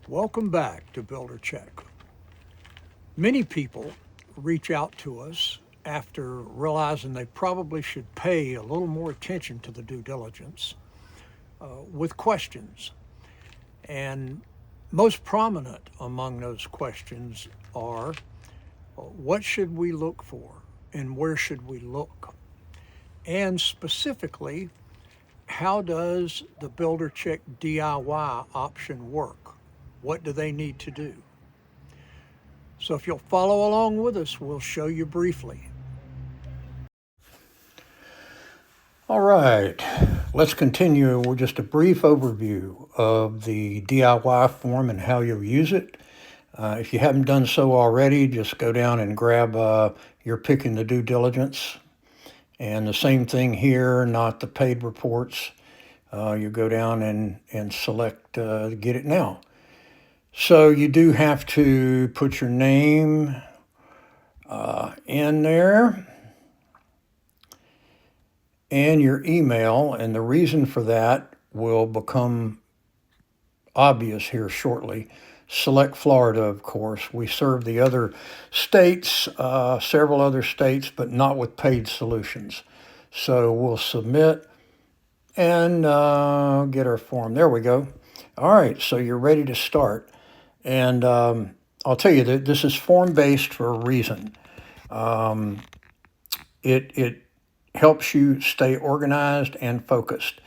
Welcome back to Builder Check. Many people reach out to us after realizing they probably should pay a little more attention to the due diligence with questions. And most prominent among those questions are what should we look for and where should we look? And specifically, how does the Builder Check DIY option work? What do they need to do? So if you'll follow along with us, we'll show you briefly. All right, let's continue with just a brief overview of the DIY form and how you'll use it. If you haven't done so already, just go down and grab your pick in the due diligence. And the same thing here, not the paid reports. You go down and select Get It Now. So you do have to put your name in there and your email, and the reason for that will become obvious here shortly. Select Florida, of course. We serve the other states, several other states, but not with paid solutions. So we'll submit and get our form. There we go. All right, so you're ready to start. And I'll tell you that this is form-based for a reason. It helps you stay organized and focused.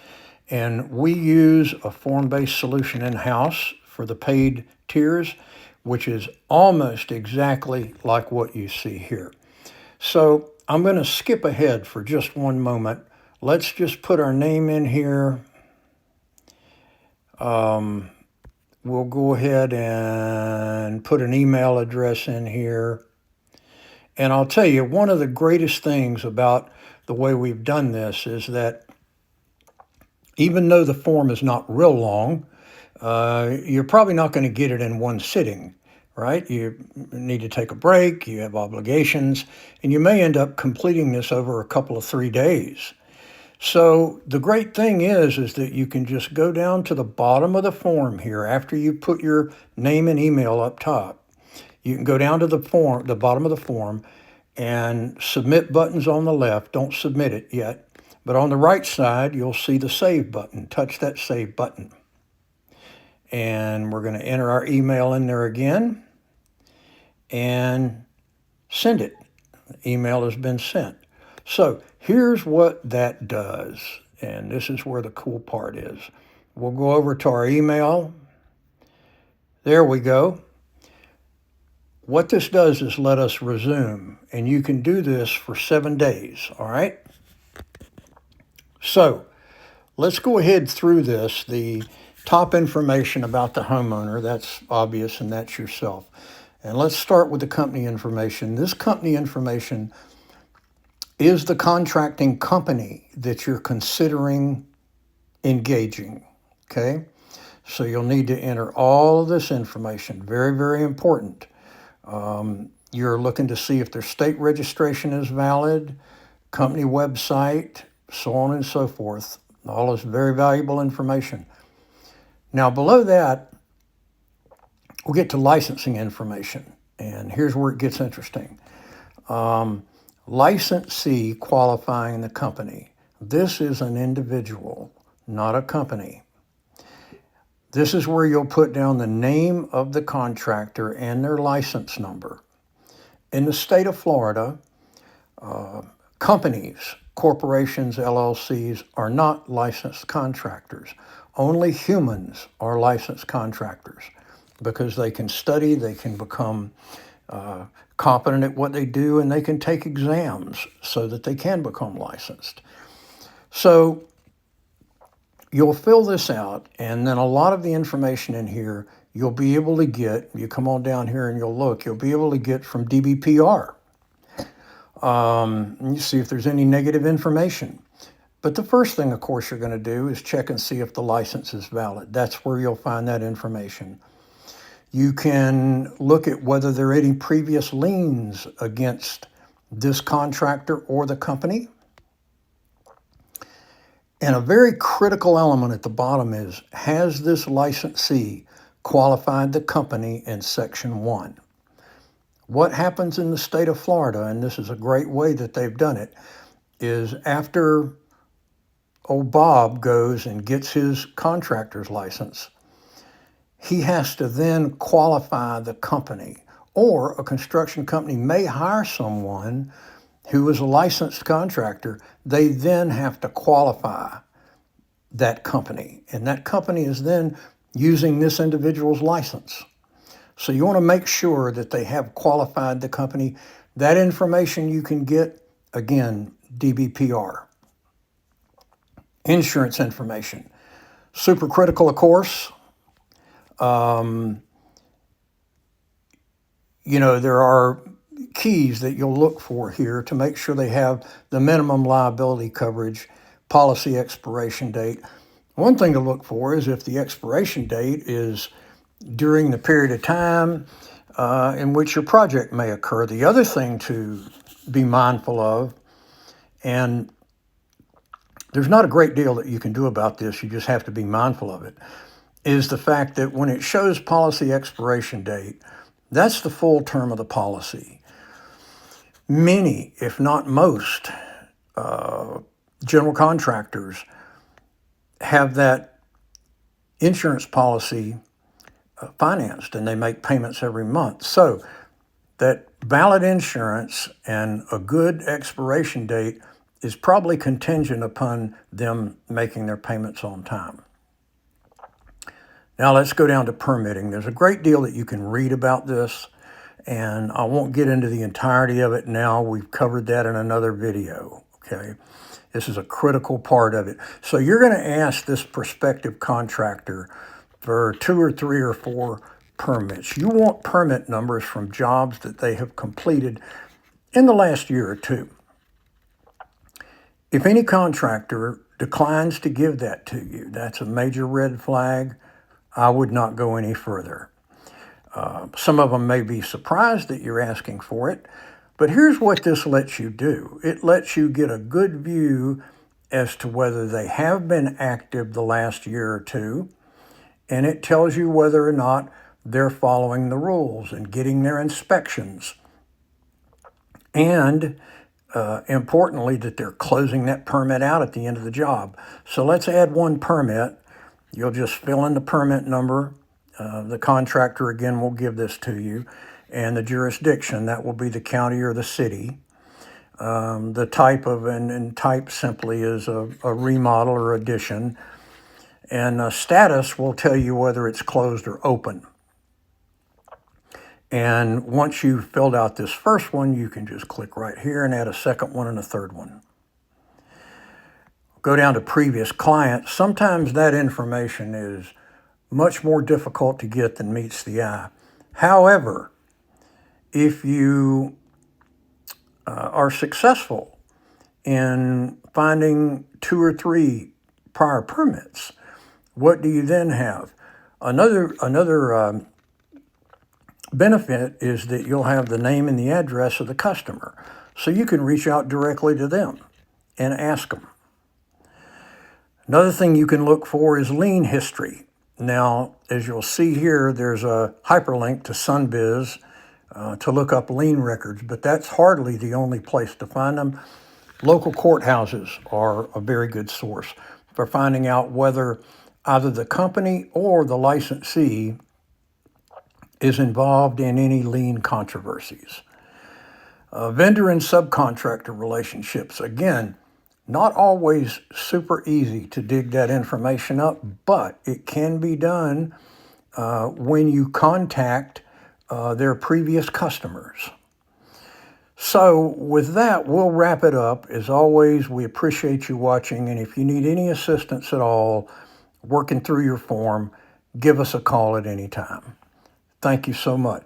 And we use a form-based solution in-house for the paid tiers, which is almost exactly like what you see here. So I'm going to skip ahead for just one moment. Let's just put our name in here. We'll go ahead and put an email address in here. And I'll tell you, one of the greatest things about the way we've done this is that even though the form is not real long, you're probably not going to get it in one sitting, right? You need to take a break, you have obligations, and you may end up completing this over a couple of 3 days. So the great thing is that you can just go down to the bottom of the form here after you put your name and email up top. You can go down to the bottom of the form, and submit buttons on the left. Don't submit it yet. But on the right side, you'll see the save button. Touch that save button. And we're going to enter our email in there again and send it. The email has been sent. So here's what that does. And this is where the cool part is. We'll go over to our email. There we go. What this does is let us resume, and you can do this for 7 days, all right? So let's go ahead through this. The top information about the homeowner, that's obvious, and that's yourself. And let's start with the company information. This company information is the contracting company that you're considering engaging, okay? So you'll need to enter all of this information. Very, very important. You're looking to see if their state registration is valid, company website, so on and so forth. All is very valuable information. Now below that, we'll get to licensing information. And here's where it gets interesting. Licensee qualifying the company. This is an individual, not a company. This is where you'll put down the name of the contractor and their license number. In the state of Florida, companies, corporations, LLCs are not licensed contractors. Only humans are licensed contractors because they can study, they can become competent at what they do, and they can take exams so that they can become licensed. So you'll fill this out, and then a lot of the information in here you'll be able to get, you come on down here and you'll be able to get from DBPR. You see if there's any negative information. But the first thing, of course, you're going to do is check and see if the license is valid. That's where you'll find that information. You can look at whether there are any previous liens against this contractor or the company. And a very critical element at the bottom is, has this licensee qualified the company in Section 1. What happens in the state of Florida, and this is a great way that they've done it, is after old Bob goes and gets his contractor's license, he has to then qualify the company. Or a construction company may hire someone who is a licensed contractor. They then have to qualify that company, and that company is then using this individual's license. So you want to make sure that they have qualified the company. That information you can get, again, DBPR. Insurance information. Super critical, of course. There are keys that you'll look for here to make sure they have the minimum liability coverage, policy expiration date. One thing to look for is if the expiration date is during the period of time in which your project may occur. The other thing to be mindful of, and there's not a great deal that you can do about this, you just have to be mindful of it, is the fact that when it shows policy expiration date, that's the full term of the policy. Many, if not most, general contractors have that insurance policy financed, and they make payments every month. So that valid insurance and a good expiration date is probably contingent upon them making their payments on time. Now let's go down to permitting. There's a great deal that you can read about this, and I won't get into the entirety of it now. We've covered that in another video, okay? This is a critical part of it. So you're going to ask this prospective contractor for 2 or 3 or 4 permits. You want permit numbers from jobs that they have completed in the last year or 2. If any contractor declines to give that to you, that's a major red flag. I would not go any further. Some of them may be surprised that you're asking for it, but here's what this lets you do. It lets you get a good view as to whether they have been active the last year or 2, and it tells you whether or not they're following the rules and getting their inspections. And importantly, that they're closing that permit out at the end of the job. So let's add 1 permit. You'll just fill in the permit number. The contractor, again, will give this to you. And the jurisdiction, that will be the county or the city. The type of, and type simply is a remodel or addition. And status will tell you whether it's closed or open. And once you've filled out this first one, you can just click right here and add a second one and a third one. Go down to previous clients. Sometimes that information is much more difficult to get than meets the eye. However, if you are successful in finding 2 or 3 prior permits, what do you then have? Another benefit is that you'll have the name and the address of the customer, so you can reach out directly to them and ask them. Another thing you can look for is lien history. Now, as you'll see here, there's a hyperlink to Sunbiz to look up lien records, but that's hardly the only place to find them. Local courthouses are a very good source for finding out whether either the company or the licensee is involved in any lien controversies. Vendor and subcontractor relationships. Again, not always super easy to dig that information up, but it can be done when you contact their previous customers. So with that, we'll wrap it up. As always, we appreciate you watching, and if you need any assistance at all working through your form, give us a call at any time. Thank you so much.